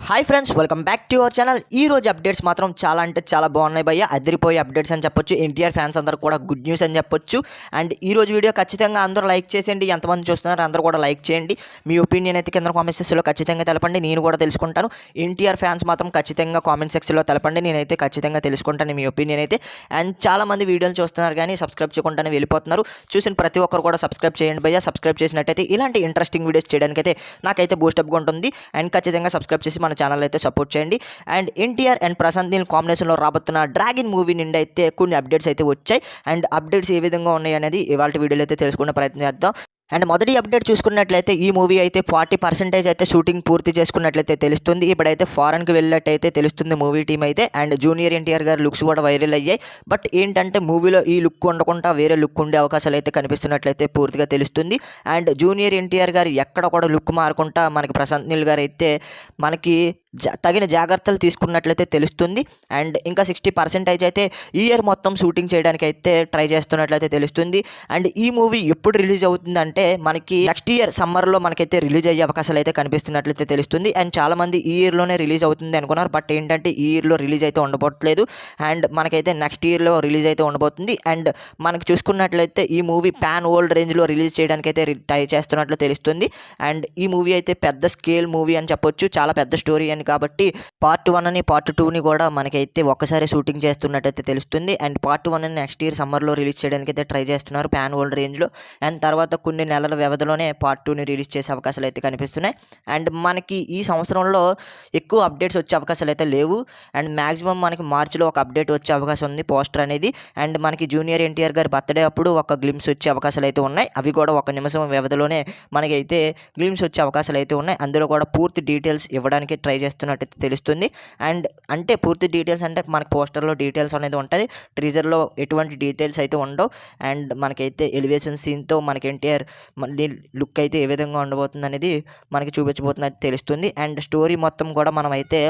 Hi friends, welcome back to our channel. ఈ రోజు updates మాత్రం చాలా అంటే చాలా బాగున్నాయి భయ్య. అదిరిపోయే అప్డేట్స్ అని చెప్పొచ్చు. ఎన్టీఆర్ ఫ్యాన్స్ అందరూ కూడా గుడ్ న్యూస్ అని చెప్పొచ్చు. అండ్ ఈ రోజు వీడియో ఖచ్చితంగా అందరూ లైక్ చేసేయండి. ఎంతమంది చూస్తున్నారు అందరూ కూడా లైక్ చేయండి. మీ ఒపీనియన్ అయితే కింద కామెంట్ సెక్షన్లో ఖచ్చితంగా తెలపండి. నేను కూడా తెలుసుకుంటాను. ఎన్టీఆర్ ఫ్యాన్స్ మాత్రం ఖచ్చితంగా కామెంట్ సెక్షన్లో తెలపండి. నేనైతే ఖచ్చితంగా తెలుసుకుంటాను మీ ఒపీనియన్ అయితే. అండ్ చాలామంది వీడియోలు చూస్తున్నారు కానీ సబ్స్క్రైబ్ చేయకుండానే వెళ్ళిపోతున్నారు. చూసిన ప్రతి ఒక్కరు కూడా సబ్స్క్రైబ్ చేయండి భయ్య. సబ్స్క్రైబ్ చేసినట్టయితే ఇలాంటి ఇంట్రెస్టింగ్ వీడియోస్ చేయడానికైతే నాకైతే బూస్టప్గా ఉంటుంది. అండ్ ఖచ్చితంగా సబ్స్క్రైబ్ చేసి మన ఛానల్ అయితే సపోర్ట్ చేయండి. అండ్ ఎన్టీఆర్ అండ్ ప్రశాంత్ నీల్ కాంబినేషన్లో రాబోతున్న డ్రాగన్ మూవీ నుండి అయితే కొన్ని అప్డేట్స్ అయితే వచ్చాయి. అండ్ అప్డేట్స్ ఏ విధంగా ఉన్నాయి అనేది ఇవాళ వీడియోలో అయితే తెలుసుకునే ప్రయత్నం చేద్దాం. అండ్ మొదటి అప్డేట్ చూసుకున్నట్లయితే ఈ మూవీ అయితే 40% అయితే షూటింగ్ పూర్తి చేసుకున్నట్లయితే తెలుస్తుంది. ఇప్పుడైతే ఫారెన్కి వెళ్ళినట్టయితే తెలుస్తుంది మూవీ టీం అయితే. అండ్ జూనియర్ ఎన్టీఆర్ గారి లుక్స్ కూడా వైరల్ అయ్యాయి. బట్ ఏంటంటే మూవీలో ఈ లుక్ ఉండకుండా వేరే లుక్ ఉండే అవకాశాలు అయితే కనిపిస్తున్నట్లయితే పూర్తిగా తెలుస్తుంది. అండ్ జూనియర్ ఎన్టీఆర్ గారు ఎక్కడ కూడా లుక్ మారకుండా మనకి ప్రశాంత్ నీల్ గారు అయితే మనకి తగిన జాగ్రత్తలు తీసుకున్నట్లయితే తెలుస్తుంది. అండ్ ఇంకా 60% అయితే ఈ ఇయర్ మొత్తం షూటింగ్ చేయడానికి అయితే ట్రై చేస్తున్నట్లయితే తెలుస్తుంది. అండ్ ఈ మూవీ ఎప్పుడు రిలీజ్ అవుతుందంటే మనకి నెక్స్ట్ ఇయర్ సమ్మర్లో మనకైతే రిలీజ్ అయ్యే అవకాశాలు అయితే కనిపిస్తున్నట్లయితే తెలుస్తుంది. అండ్ చాలామంది ఈ ఇయర్లోనే రిలీజ్ అవుతుంది అనుకున్నారు. బట్ ఏంటంటే ఈ ఇయర్లో రిలీజ్ అయితే ఉండబోట్లేదు. అండ్ మనకైతే నెక్స్ట్ ఇయర్లో రిలీజ్ అయితే ఉండబోతుంది. అండ్ మనకి చూసుకున్నట్లయితే ఈ మూవీ పాన్ వరల్డ్ రేంజ్లో రిలీజ్ చేయడానికి అయితే ట్రై చేస్తున్నట్లు తెలుస్తుంది. అండ్ ఈ మూవీ అయితే పెద్ద స్కేల్ మూవీ అని చెప్పొచ్చు. చాలా పెద్ద స్టోరీ అని కాబట్టి పార్ట్ 1 పార్ట్ 2 కూడా మనకైతే ఒక్కసారి షూటింగ్ చేస్తున్నట్టయితే తెలుస్తుంది. అండ్ పార్ట్ 1 నెక్స్ట్ ఇయర్ సమ్మర్లో రిలీజ్ చేయడానికి అయితే ట్రై చేస్తున్నారు పాన్ వరల్డ్ రేంజ్లో. అండ్ తర్వాత కొన్ని నెలల వ్యవధిలోనే పార్ట్ 2 రిలీజ్ చేసే అవకాశాలు అయితే కనిపిస్తున్నాయి. అండ్ మనకి ఈ సంవత్సరంలో ఎక్కువ అప్డేట్స్ వచ్చే అవకాశాలు అయితే లేవు. అండ్ మ్యాక్సిమం మనకి మార్చిలో ఒక అప్డేట్ వచ్చే అవకాశం ఉంది, పోస్టర్ అనేది. అండ్ మనకి జూనియర్ ఎన్టీఆర్ గారి బర్త్డే అప్పుడు ఒక గ్లిమ్స్ వచ్చే అవకాశాలు అయితే ఉన్నాయి. అవి కూడా 1 నిమిషం వ్యవధిలోనే మనకైతే గ్లిమ్స్ వచ్చే అవకాశాలు అయితే ఉన్నాయి. అందులో కూడా పూర్తి డీటెయిల్స్ ఇవ్వడానికి ట్రై చేస్తున్నట్టు తెలుస్తుంది. అండ్ అంటే పూర్తి డీటెయిల్స్ అంటే మనకి పోస్టర్లో డీటెయిల్స్ అనేది ఉంటుంది, టీజర్లో ఎటువంటి డీటెయిల్స్ అయితే ఉండవు. అండ్ మనకైతే ఎలివేషన్ సీన్తో మనకి ఎన్టీఆర్ మళ్ళీ లుక్ అయితే ఏ విధంగా ఉండబోతుంది అనేది మనకి చూపించబోతున్నట్టు తెలుస్తుంది. అండ్ స్టోరీ మొత్తం కూడా మనం అయితే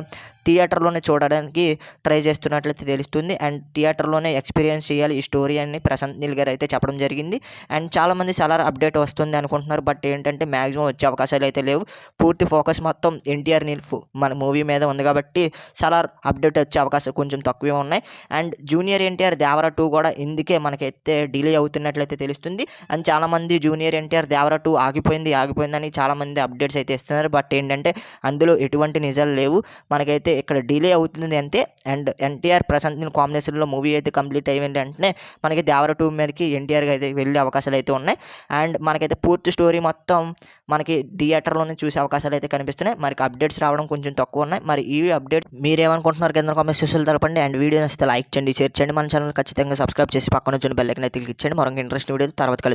థియేటర్లోనే చూడడానికి ట్రై చేస్తున్నట్లయితే తెలుస్తుంది. అండ్ థియేటర్లోనే ఎక్స్పీరియన్స్ చేయాలి ఈ స్టోరీ అని ప్రశాంత్ నీల్ గారు అయితే చెప్పడం జరిగింది. అండ్ చాలామంది సలార్ అప్డేట్ వస్తుంది అనుకుంటున్నారు. బట్ ఏంటంటే మ్యాక్సిమం వచ్చే అవకాశాలు అయితే లేవు. పూర్తి ఫోకస్ మొత్తం ఎన్టీఆర్ నీల్ మన మూవీ మీద ఉంది కాబట్టి సలార్ అప్డేట్ వచ్చే అవకాశాలు కొంచెం తక్కువే ఉన్నాయి. అండ్ జూనియర్ ఎన్టీఆర్ దేవరా 2 కూడా ఇందుకే మనకైతే డిలే అవుతున్నట్లయితే తెలుస్తుంది. అండ్ చాలామంది జూనియర్ ఎన్టీఆర్ దేవరా 2 ఆగిపోయిందని చాలామంది అప్డేట్స్ అయితే ఇస్తున్నారు. బట్ ఏంటంటే అందులో ఎటువంటి నిజాలు లేవు. మనకైతే ఇక్కడ డిలే అవుతుంది అంతే. అండ్ ఎన్టీఆర్ ప్రశాంత్ నీల్ కాంబినేషన్లో మూవీ అయితే కంప్లీట్ అయిన వెంటనే మనకి దేవరా 2 మీదకి ఎన్టీఆర్కి అయితే వెళ్ళే అవకాశాలు అయితే ఉన్నాయి. అండ్ మనకైతే పూర్తి స్టోరీ మొత్తం మనకి థియేటర్లోనే చూసే అవకాశాలు అయితే కనిపిస్తున్నాయి. మనకి అప్డేట్స్ రావడం కొంచెం తక్కువ ఉన్నాయి. మరి ఈ అప్డేట్ మీరేమనుకుంటున్నారు కింద కామెంట్ సెక్షన్లో తెలపండి. అండ్ వీడియో నచ్చితే లైక్ చేయండి, షేర్ చేయండి, మన ఛానల్ ఖచ్చితంగా సబ్స్క్రైబ్ చేసి పక్కన వచ్చిన బెల్ ఐకాన్ అయితే క్లిక్ చేయండి. మరొక ఇంట్రెస్టింగ్ వీడియో తర్వాత కలుద్దాం.